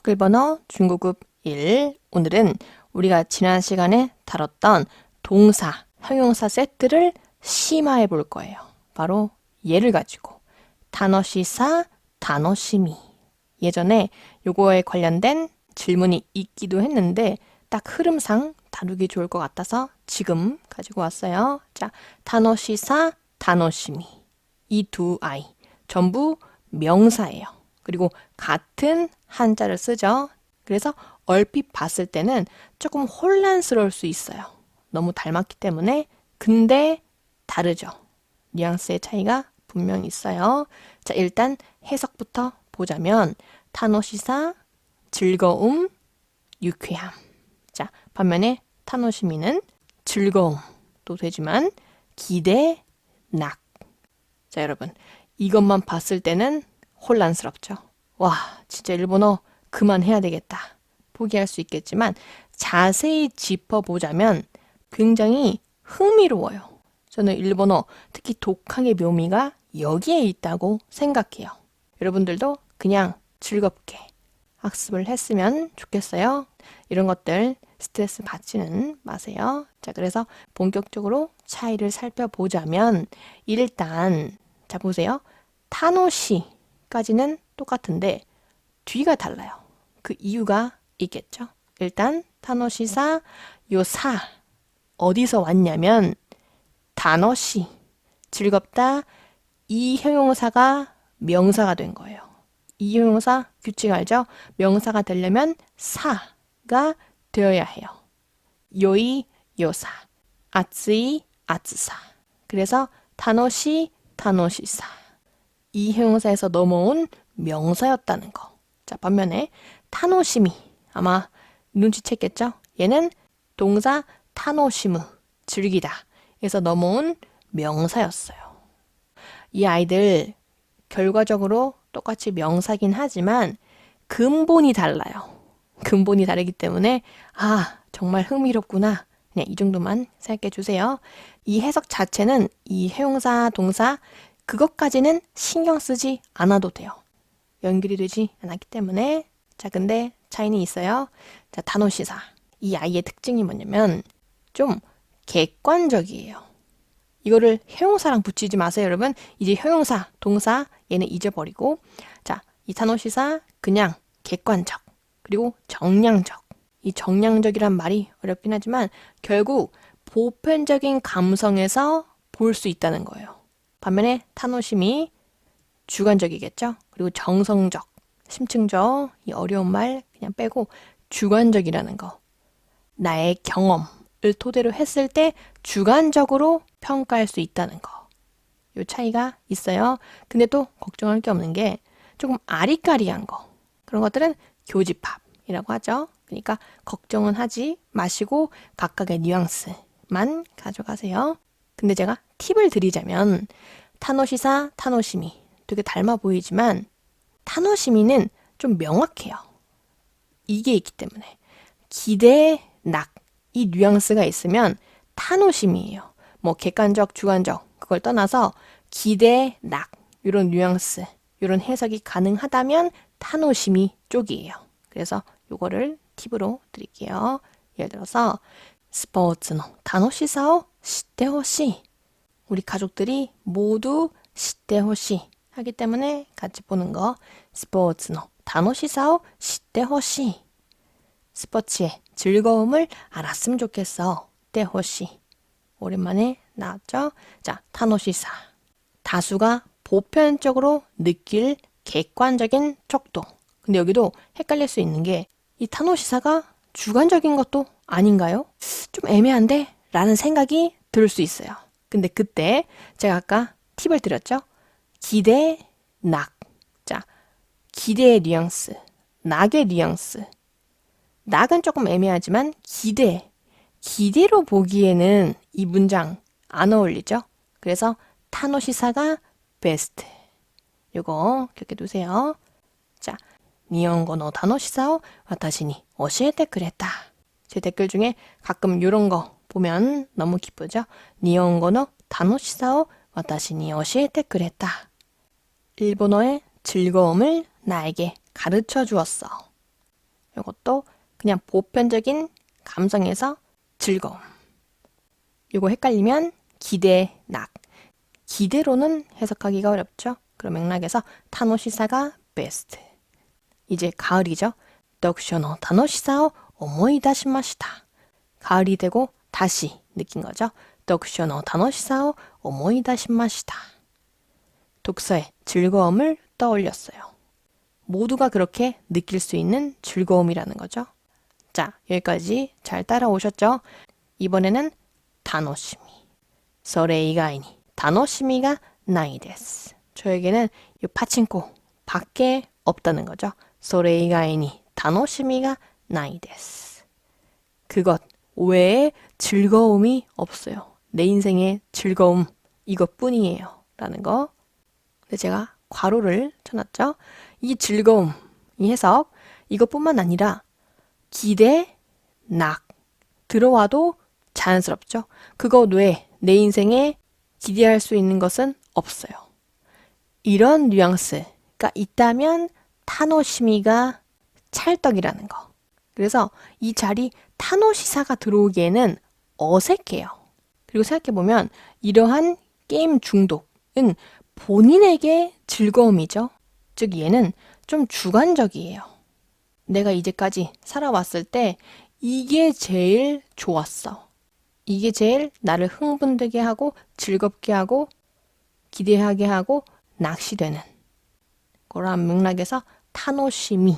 일본어 중고급 1. 오늘은 우리가 지난 시간에 다뤘던 동사, 형용사 세트를 심화해 볼 거예요. 바로 얘를 가지고 타노시사, 타노시미. 예전에 요거에 관련된 질문이 있기도 했는데 딱 흐름상 다루기 좋을 것 같아서 지금 가지고 왔어요. 자, 타노시사, 타노시미. 이 두 아이 전부 명사예요. 그리고 같은 한자를 쓰죠. 그래서 얼핏 봤을 때는 조금 혼란스러울 수 있어요. 너무 닮았기 때문에. 근데 다르죠. 뉘앙스의 차이가 분명히 있어요. 자, 일단 해석부터 보자면 타노시사, 즐거움, 유쾌함. 자, 반면에 타노시미는 즐거움도 되지만 기대, 낙. 자, 여러분, 이것만 봤을 때는 혼란스럽죠. 와, 진짜 일본어 그만해야 되겠다. 포기할 수 있겠지만 자세히 짚어보자면 굉장히 흥미로워요. 저는 일본어, 특히 독학의 묘미가 여기에 있다고 생각해요. 여러분들도 그냥 즐겁게 학습을 했으면 좋겠어요. 이런 것들 스트레스 받지는 마세요. 자, 그래서 본격적으로 차이를 살펴보자면 일단 자, 보세요. 타노시까지는 똑같은데 뒤가 달라요. 그 이유가 있겠죠. 일단 타노시사 요 사 어디서 왔냐면 타노시 즐겁다 이 형용사가 명사가 된 거예요. 이 형용사 규칙 알죠? 명사가 되려면 사가 되어야 해요. 요이 요사 아츠이 아츠사 그래서 타노시 타노시사 이 형용사에서 넘어온 명사였다는 거. 자, 반면에 타노시미 아마 눈치챘겠죠? 얘는 동사 타노시무 즐기다 에서 넘어온 명사였어요. 이 아이들 결과적으로 똑같이 명사긴 하지만 근본이 달라요. 근본이 다르기 때문에 아, 정말 흥미롭구나. 그냥 이 정도만 생각해 주세요. 이 해석 자체는 이 형용사, 동사 그것까지는 신경 쓰지 않아도 돼요. 연결이 되지 않았기 때문에. 자, 근데 차이는 있어요. 자, 타노시사. 이 아이의 특징이 뭐냐면 좀 객관적이에요. 이거를 형용사랑 붙이지 마세요, 여러분. 이제 형용사, 동사 얘는 잊어버리고 자, 이 타노시사 그냥 객관적 그리고 정량적. 이 정량적이란 말이 어렵긴 하지만 결국 보편적인 감성에서 볼 수 있다는 거예요. 반면에 타노심이 주관적이겠죠. 그리고 정성적, 심층적, 이 어려운 말 그냥 빼고 주관적이라는 거. 나의 경험을 토대로 했을 때 주관적으로 평가할 수 있다는 거. 요 차이가 있어요. 근데 또 걱정할 게 없는 게 조금 아리까리한 거. 그런 것들은 교집합이라고 하죠. 그러니까 걱정은 하지 마시고 각각의 뉘앙스만 가져가세요. 근데 제가 팁을 드리자면 타노시사, 타노시미 되게 닮아 보이지만 타노시미는 좀 명확해요. 이게 있기 때문에 기대, 낙, 이 뉘앙스가 있으면 타노시미예요. 뭐 객관적, 주관적 그걸 떠나서 기대, 낙 이런 뉘앙스, 이런 해석이 가능하다면 타노시미 쪽이에요. 그래서 요거를 팁으로 드릴게요. 예를 들어서 스포츠의 楽しさを知ってほしい. 우리 가족들이 모두 知ってほしい 하기 때문에 같이 보는 거 스포츠의 楽しさを知ってほしい. 스포츠의 즐거움을 알았으면 좋겠어. 知ってほしい. 오랜만에 나왔죠? 자, 楽しさ. 다수가 보편적으로 느낄 객관적인 척도. 근데 여기도 헷갈릴 수 있는 게 이 타노시사가 주관적인 것도 아닌가요? 좀 애매한데? 라는 생각이 들 수 있어요. 근데 그때 제가 아까 팁을 드렸죠? 기대, 낙. 자, 기대의 뉘앙스, 낙의 뉘앙스. 낙은 조금 애매하지만 기대로 보기에는 이 문장 안 어울리죠? 그래서 타노시사가 베스트. 요거 기억해 두세요. 자, 니혼고의 楽しさを私に教えてくれた. 제 댓글 중에 가끔 이런 거 보면 너무 기쁘죠? 니혼고의 楽しさを私に教えてくれた. 일본어의 즐거움을 나에게 가르쳐 주었어. 이것도 그냥 보편적인 감성에서 즐거움. 이거 헷갈리면 기대, 낙. 기대로는 해석하기가 어렵죠. 그런 맥락에서 타노시사가 베스트. 이제 가을이죠.読書の 楽しさを思い出しました. 가을이 되고 다시 느낀 거죠. 読書の 楽しさを思い出しました. 독서의 즐거움을 떠올렸어요. 모두가 그렇게 느낄 수 있는 즐거움이라는 거죠. 자, 여기까지 잘 따라오셨죠? 이번에는 楽しみ. それ以外に楽しみがないです. 저에게는 이 파친코 밖에 없다는 거죠. それ以外に楽しみがないです. 그것 외에 즐거움이 없어요. 내 인생의 즐거움 이것뿐이에요. 라는 거. 근데 제가 괄호를 쳐놨죠. 이 즐거움, 이 해석 이것뿐만 아니라 기대, 낙 들어와도 자연스럽죠. 그것 외에 내 인생에 기대할 수 있는 것은 없어요. 이런 뉘앙스가 있다면 타노시미가 찰떡이라는 거. 그래서 이 자리 타노시사가 들어오기에는 어색해요. 그리고 생각해보면 이러한 게임 중독은 본인에게 즐거움이죠. 즉 얘는 좀 주관적이에요. 내가 이제까지 살아왔을 때 이게 제일 좋았어. 이게 제일 나를 흥분되게 하고 즐겁게 하고 기대하게 하고 낚시되는 그런 맥락에서 타노시미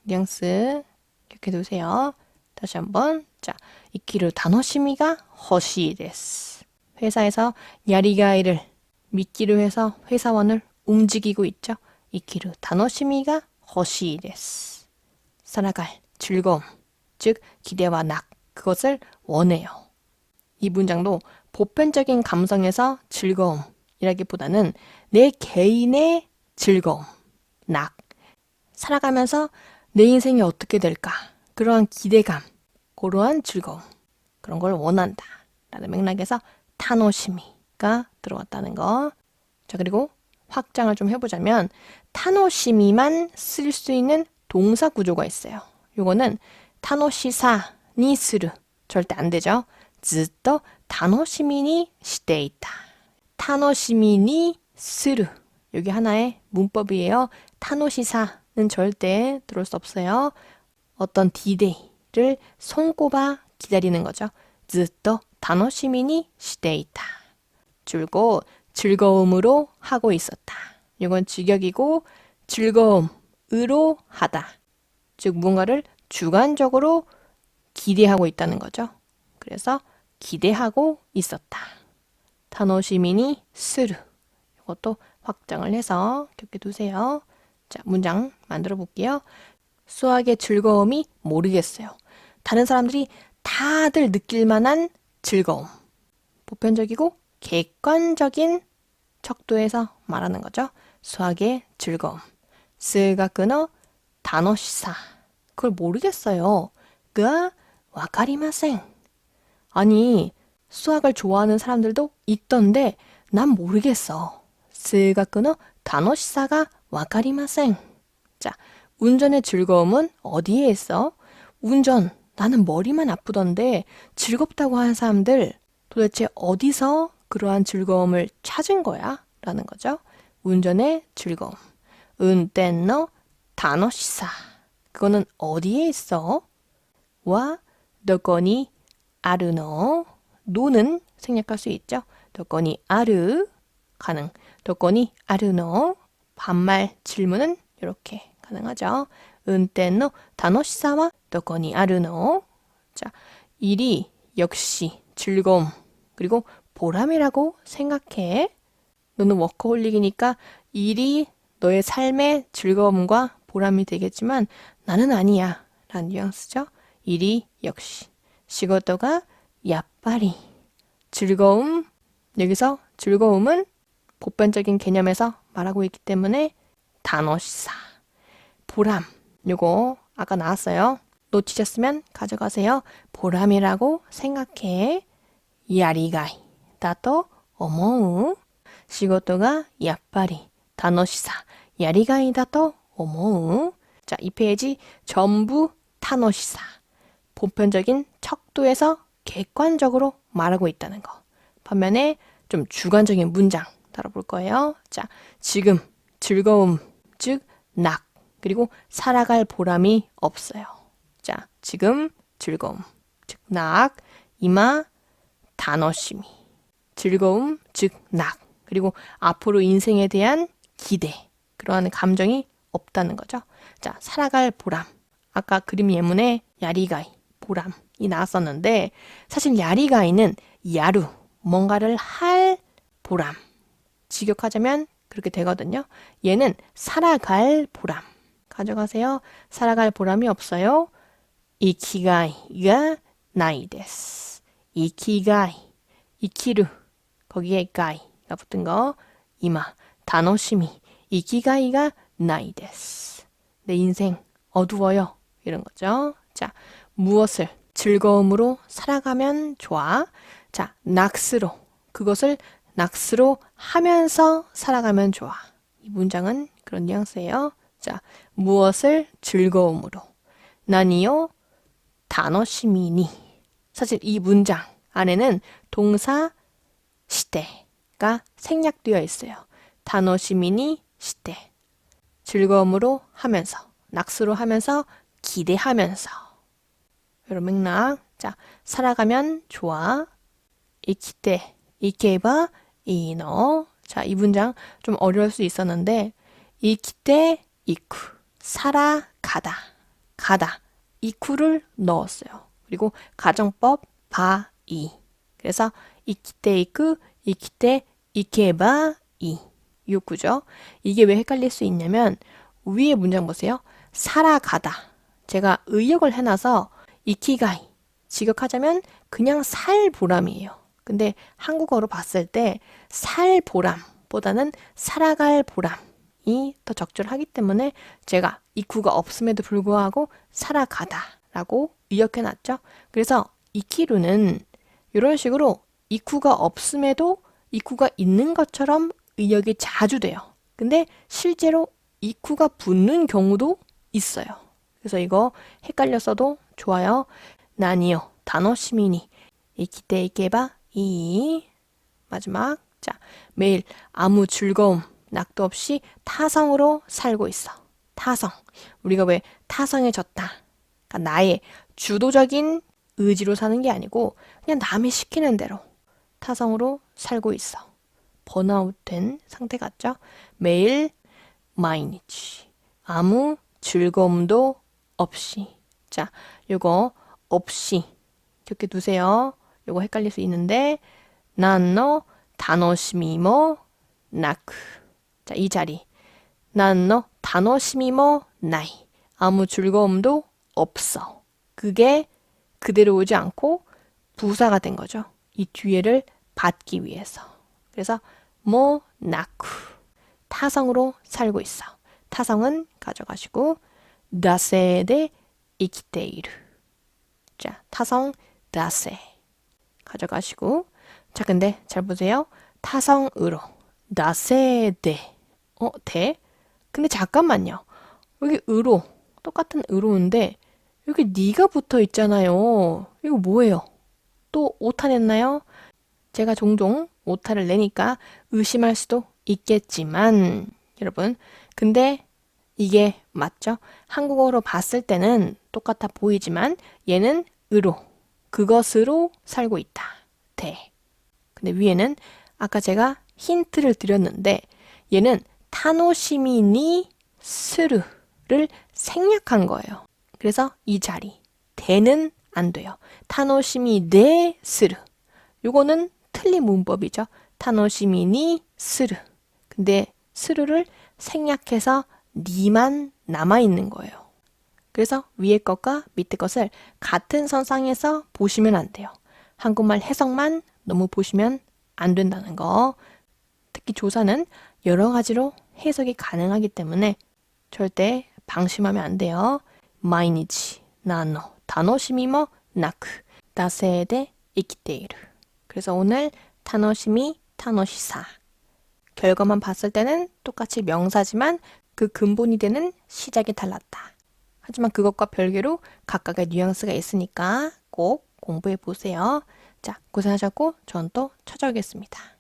뉘앙스 이렇게 두세요. 다시 한번 자, 이키루 타노시미가 허시 데스. 회사에서 야리가이를 미끼로 해서 회사원을 움직이고 있죠. 이키루 타노시미가 허시 데스. 살아갈 즐거움, 즉 기대와 낙, 그것을 원해요. 이 문장도 보편적인 감성에서 즐거움이라기보다는 내 개인의 즐거움, 낙, 살아가면서 내 인생이 어떻게 될까, 그러한 기대감, 그러한 즐거움, 그런 걸 원한다 라는 맥락에서 타노시미가 들어왔다는 거. 자, 그리고 확장을 좀 해보자면 타노시미만 쓸 수 있는 동사 구조가 있어요. 요거는 타노시사にする 절대 안 되죠. ずっと楽しみにしていた. 楽しみにする. 여기 하나의 문법이에요. 타노시사는 절대 들어올 수 없어요. 어떤 디데이를 손꼽아 기다리는 거죠. ずっと楽しみにしていた. 줄곧 즐거움으로 하고 있었다. 이건 직역이고 즐거움으로 하다. 즉 뭔가를 주관적으로 기대하고 있다는 거죠. 그래서 기대하고 있었다. 타노시미니 스루. 이것도 확장을 해서 이렇게 두세요. 자, 문장 만들어 볼게요. 수학의 즐거움이 모르겠어요. 다른 사람들이 다들 느낄 만한 즐거움. 보편적이고 객관적인 척도에서 말하는 거죠. 수학의 즐거움. 스가쿠노 타노시사. 그걸 모르겠어요. 가 와카리마센. 아니, 수학을 좋아하는 사람들도 있던데 난 모르겠어. 스가쿠노 타노시사가 와카리마센. 자, 운전의 즐거움은 어디에 있어? 운전, 나는 머리만 아프던데 즐겁다고 하는 사람들 도대체 어디서 그러한 즐거움을 찾은 거야? 라는 거죠. 운전의 즐거움. 운텐노 타노시사. 그거는 어디에 있어? 와, 도코니 아르노. 노는 생략할 수 있죠. 도코니 아르. 가능. 도코니 아르노. 반말 질문은 이렇게 가능하죠. 운텐노 타노시사와 도코니 아르노. 자, 일이 역시 즐거움 그리고 보람이라고 생각해. 너는 워커홀릭이니까 일이 너의 삶의 즐거움과 보람이 되겠지만 나는 아니야 라는 뉘앙스죠. 일이 역시 시고토가 야빠리. 즐거움, 여기서 즐거움은 보편적인 개념에서 말하고 있기 때문에 타노시사. 보람, 요거 아까 나왔어요. 놓치셨으면 가져가세요. 보람이라고 생각해. 야리가이 다또 오모우. 시고토가 야빠리 타노시사 야리가이 다또 오모우. 자, 이 페이지 전부 타노시사. 보편적인 척도에서 객관적으로 말하고 있다는 거. 반면에 좀 주관적인 문장 다뤄볼 거예요. 자, 지금 즐거움, 즉 낙, 그리고 살아갈 보람이 없어요. 자, 지금 즐거움, 즉 낙, 이마 다노시미. 즐거움, 즉 낙, 그리고 앞으로 인생에 대한 기대, 그러한 감정이 없다는 거죠. 자, 살아갈 보람. 아까 그림 예문에 야리가이, 보람이 나왔었는데 사실 야리가이는 야루, 뭔가를 할 보람. 직역하자면 그렇게 되거든요. 얘는 살아갈 보람. 가져가세요. 살아갈 보람이 없어요. 이키가이가 나이 데스. 이키가이, 이키루, 거기에 가이가 붙은 거. 이마, 다노시미, 이키가이가 나이 데스. 내 인생 어두워요. 이런 거죠. 자, 무엇을 즐거움으로 살아가면 좋아? 자, 낙스로, 그것을 낙스로 하면서 살아가면 좋아. 이 문장은 그런 뉘앙스예요. 자, 무엇을 즐거움으로. 나니요 다노시미니. 사실 이 문장 안에는 동사 시대가 생략되어 있어요. 다노시미니 시대. 즐거움으로 하면서, 낙스로 하면서, 기대하면서. 여러분 맥락. 자, 살아가면 좋아. 이키테, 이케바, 이너. 자, 이 문장 좀 어려울 수 있었는데 이키테, 이쿠. 살아가다, 가다. 이쿠를 넣었어요. 그리고 가정법 바이. 그래서 이키테, 이쿠, 이키테, 이케바, 이. 요구죠. 이게 왜 헷갈릴 수 있냐면 위에 문장 보세요. 살아가다. 제가 의역을 해놔서 이키가이, 직역하자면 그냥 살 보람이에요. 근데 한국어로 봤을 때 살 보람보다는 살아갈 보람이 더 적절하기 때문에 제가 이쿠가 없음에도 불구하고 살아가다라고 의역해놨죠. 그래서 이키루는 이런 식으로 이쿠가 없음에도 이쿠가 있는 것처럼 의역이 자주 돼요. 근데 실제로 이쿠가 붙는 경우도 있어요. 그래서 이거 헷갈렸어도 좋아요. 나니요, 다노시미니, 이키테 이케바, 이. 마지막. 자, 매일 아무 즐거움, 낙도 없이 타성으로 살고 있어. 타성. 우리가 왜 타성에 졌다. 그러니까 나의 주도적인 의지로 사는 게 아니고 그냥 남이 시키는 대로 타성으로 살고 있어. 번아웃 된 상태 같죠? 매일 마이니치. 아무 즐거움도 없이. 자, 요거 없이 기억해 두세요. 요거 헷갈릴 수 있는데 난노 다노시미모 나쿠. 자, 이 자리. 난노 다노시미모 나이. 아무 즐거움도 없어. 그게 그대로 오지 않고 부사가 된 거죠. 이 뒤에를 받기 위해서. 그래서 모 나쿠. 타성으로 살고 있어. 타성은 가져가시고 나세데 이키테이루. 자, 타성 나세 가져가시고. 자, 근데 잘 보세요. 타성으로 나세데. 대? 근데 잠깐만요. 여기 으로 똑같은 으로인데 여기 니가 붙어 있잖아요. 이거 뭐예요? 또 오타 냈나요? 제가 종종 오타를 내니까 의심할 수도 있겠지만 여러분, 근데 이게 맞죠? 한국어로 봤을 때는 똑같아 보이지만 얘는 으로, 그것으로 살고 있다. 대. 근데 위에는 아까 제가 힌트를 드렸는데 얘는 타노시미니 스루를 생략한 거예요. 그래서 이 자리 대는 안 돼요. 타노시미 네 스루. 요거는 틀린 문법이죠. 타노시미니 스루. 근데 스루를 생략해서 니만 남아있는 거예요. 그래서 위에 것과 밑에 것을 같은 선상에서 보시면 안 돼요. 한국말 해석만 너무 보시면 안 된다는 거. 특히 조사는 여러 가지로 해석이 가능하기 때문에 절대 방심하면 안 돼요. 마이니치 나노 타노시미모 나쿠 나세데 이키테이루. 그래서 오늘 타노시미 타노시사. 결과만 봤을 때는 똑같이 명사지만 그 근본이 되는 시작이 달랐다. 하지만 그것과 별개로 각각의 뉘앙스가 있으니까 꼭 공부해 보세요. 자, 고생하셨고 전 또 찾아오겠습니다.